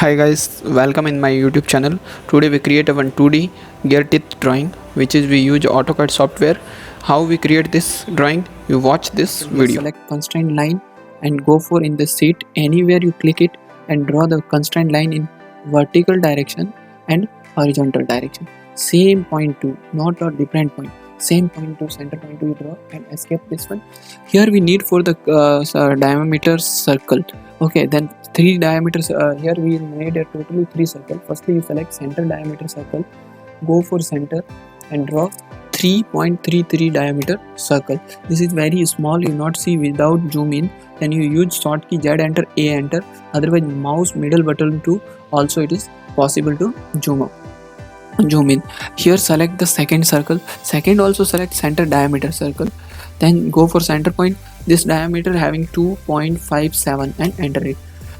Hi guys, welcome in my YouTube channel. Today we create a 2D gear teeth drawing, which is we use AutoCAD software. How we create this drawing? You watch this video. Select constraint line and go for in the seat anywhere you click it and draw the constraint line in vertical direction and horizontal direction. Same point to, not a different point. Same point to center point to you draw and escape this one. Here we need for the diameter circle. Okay, then three diameters. Here we made a totally three circle. Firstly, you select center diameter circle, go for center and draw 3.33 diameter circle. This is very small, you not see without zoom in. Then you use short key Z enter, A enter, otherwise mouse middle button to also it is possible to zoom up, zoom in. Here select the second circle, second also select center diameter circle, then go for center point, this diameter having 2.57 and enter it.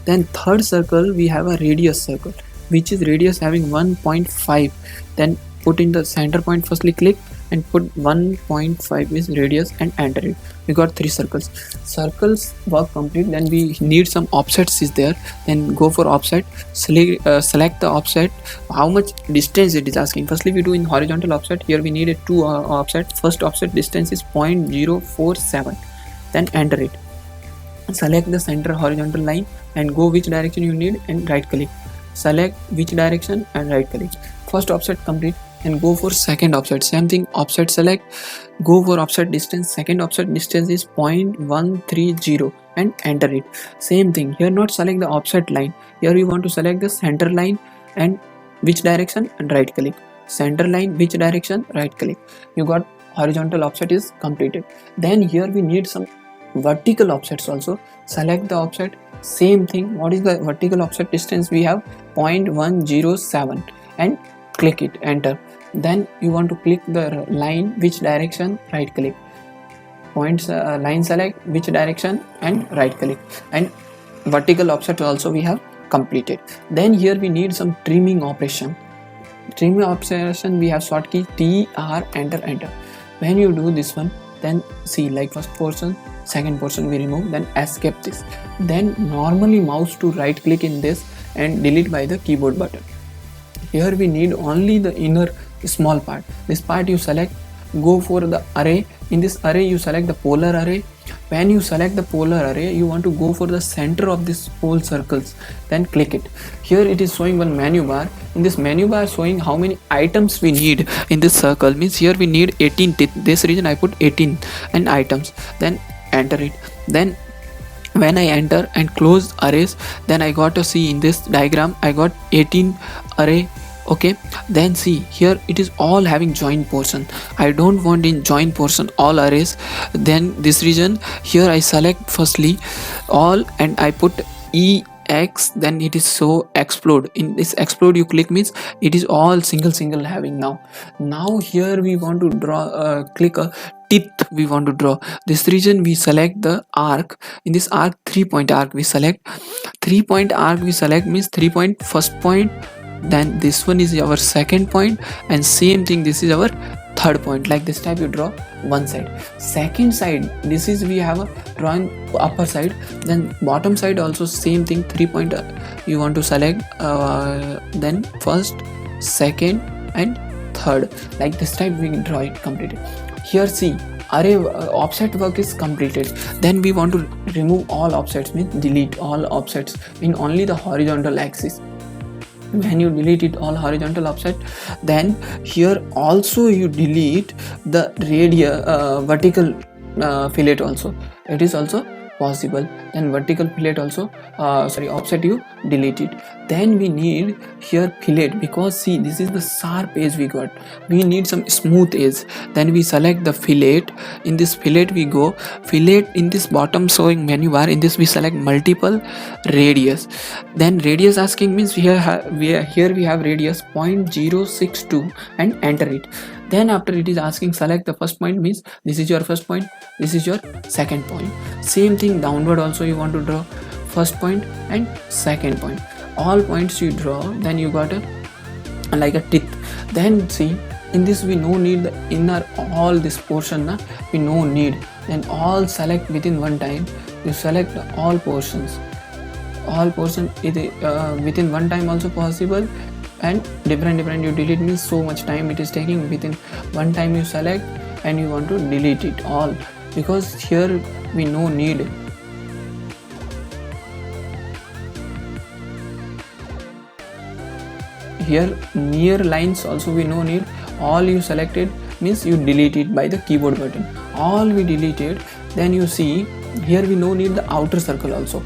Then third circle we have a radius circle, which is radius having 1.5. Then put in the center point, firstly click and put 1.5 is radius and enter it. We got three circles. Circles work complete. Then we need some offsets is there. Then go for offset. Select the offset. How much distance it is asking. Firstly we do in horizontal offset. Here we need a two offset. First offset distance is 0.047. Then enter it. Select the center horizontal line and go which direction you need and right click. Select which direction and right click. First offset complete and go for second offset. Same thing, offset select, go for offset distance. Second offset distance is 0.130 and enter it. Same thing here, not select the offset line. Here you want to select the center line and which direction and right click. Center line which direction, right click. You got horizontal offset is completed. Then here we need some vertical offsets also. Select the offset, same thing. What is the vertical offset distance? We have 0.107 and click it, enter. Then you want to click the line which direction, right click. Points line select which direction and right click, and vertical offset also we have completed. Then here we need some trimming operation. Trimming operation we have short key TR, enter. When you do this one, then see like first portion, second portion we remove, then escape this. Then normally mouse to right click in this and delete by the keyboard button. Here we need only the inner small part. This part you select, go for the array. In this array you select the polar array. When you select the polar array, you want to go for the center of this whole circles, then click it. Here it is showing one menu bar. In this menu bar showing how many items we need in this circle, means here we need 18 teeth. This reason I put 18 and items, then enter it. Then when I enter and close arrays, then I got to see in this diagram I got 18 array. Okay, then see here it is all having join portion. I don't want in join portion all arrays. Then this region here I select firstly all and I put EX, then it is so explode. In this explode you click means it is all single having. Now here we want to draw click a teeth we want to draw. This region we select the arc. In this arc 3-point arc we select. 3-point arc we select means 3 point first point, then this one is our second point, and same thing this is our third point. Like this type you draw one side. Second side, this is we have a drawing upper side. Then bottom side also same thing, 3-point you want to select, then first, second and third. Like this type we draw it completed. Here see array offset work is completed. Then we want to remove all offsets, means delete all offsets in only the horizontal axis. When you delete it all horizontal offset, then here also you delete the vertical fillet also. It is also possible. Then vertical fillet also offset you delete it. Then we need here fillet, because see this is the sharp edge we got, we need some smooth edge. Then we select the fillet. In this fillet we go fillet. In this bottom showing menu bar, in this we select multiple radius. Then radius asking means here we have radius 0.062 and enter it. Then after it is asking select the first point, means this is your first point, this is your second point. Same thing downward also you want to draw first point and second point. All points you draw, then you got a like a teeth. Then see in this we no need the inner all this portion we no need. Then all select within one time, you select all portions. all portion it within one time also possible, and different you delete means so much time it is taking. Within one time you select and you want to delete it all, because here we no need. Here near lines also we no need. All you selected means you delete it by the keyboard button. All we deleted. Then you see here we no need the outer circle also.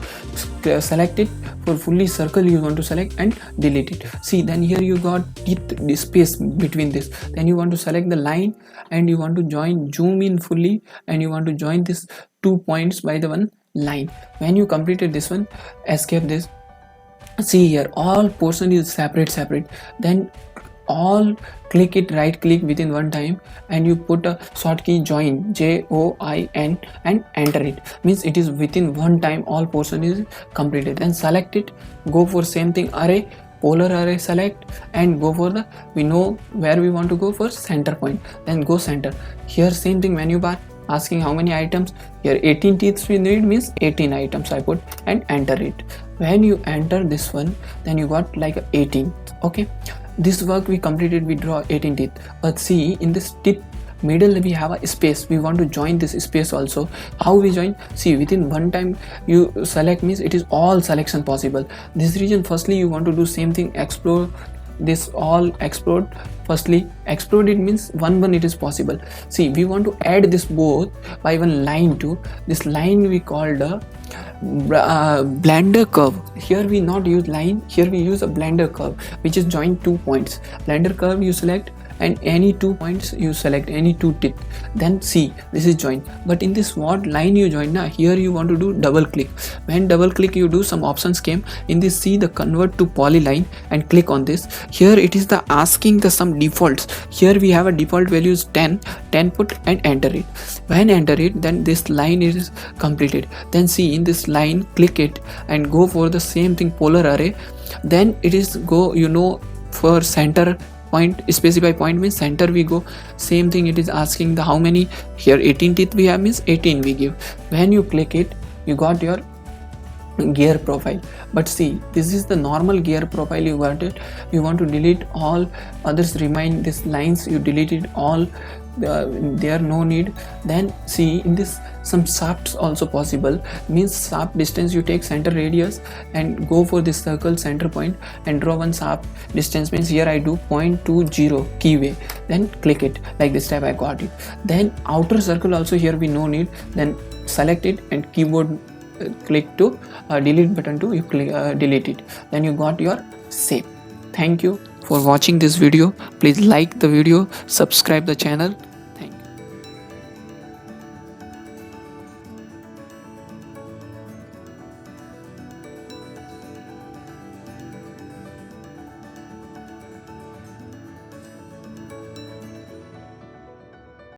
Select it for fully circle you want to select and delete it. See, then here you got this space between this. Then you want to select the line and you want to zoom in fully, and you want to join this 2 points by the one line. When you completed this one, escape this. See here all portion is separate. Then all click it, right click within one time, and you put a short key join, JOIN, and enter it. Means it is within one time all portion is completed. Then select it, go for same thing, array, polar array select, and go for the, we know where we want to go for center point. Then go center. Here same thing, menu bar asking how many items. Here 18 teeth we need means 18 items I put, and enter it. When you enter this one, then you got like 18. Okay, this work we completed, we draw 18 teeth. But see, in this tip middle we have a space, we want to join this space also. How we join? See, within one time you select means it is all selection possible. This region firstly you want to do same thing, explore this, all explode. Firstly explode it means one it is possible. See, we want to add this both by one line to this line we called a blender curve. Here we not use line, here we use a blender curve which is join 2 points. Blender curve you select, and any 2 points you select, any 2 teeth. Then see, this is join. But in this what line you join now, here you want to do double click. When double click you do some options came in this, see the convert to polyline, and click on this. Here it is the asking the some defaults. Here we have a default values 10 put, and enter it. When enter it, then this line is completed. Then see in this line, click it and go for the same thing, polar array. Then it is go, you know, for center point, specify point means center we go. Same thing it is asking the how many. Here 18 teeth we have means 18 we give. When you click it, you got your gear profile. But see, this is the normal gear profile you got it. You want to delete all others, remain this lines you deleted all, they are no need. Then see in this some shafts also possible, means shaft distance you take center radius and go for this circle center point and draw one shaft distance. Means here I do 0.20 keyway, then click it like this type, I got it. Then outer circle also here we no need. Then select it and keyboard click to delete button to you click delete it. Then you got your shape. Thank you for watching this video. Please like the video, subscribe the channel.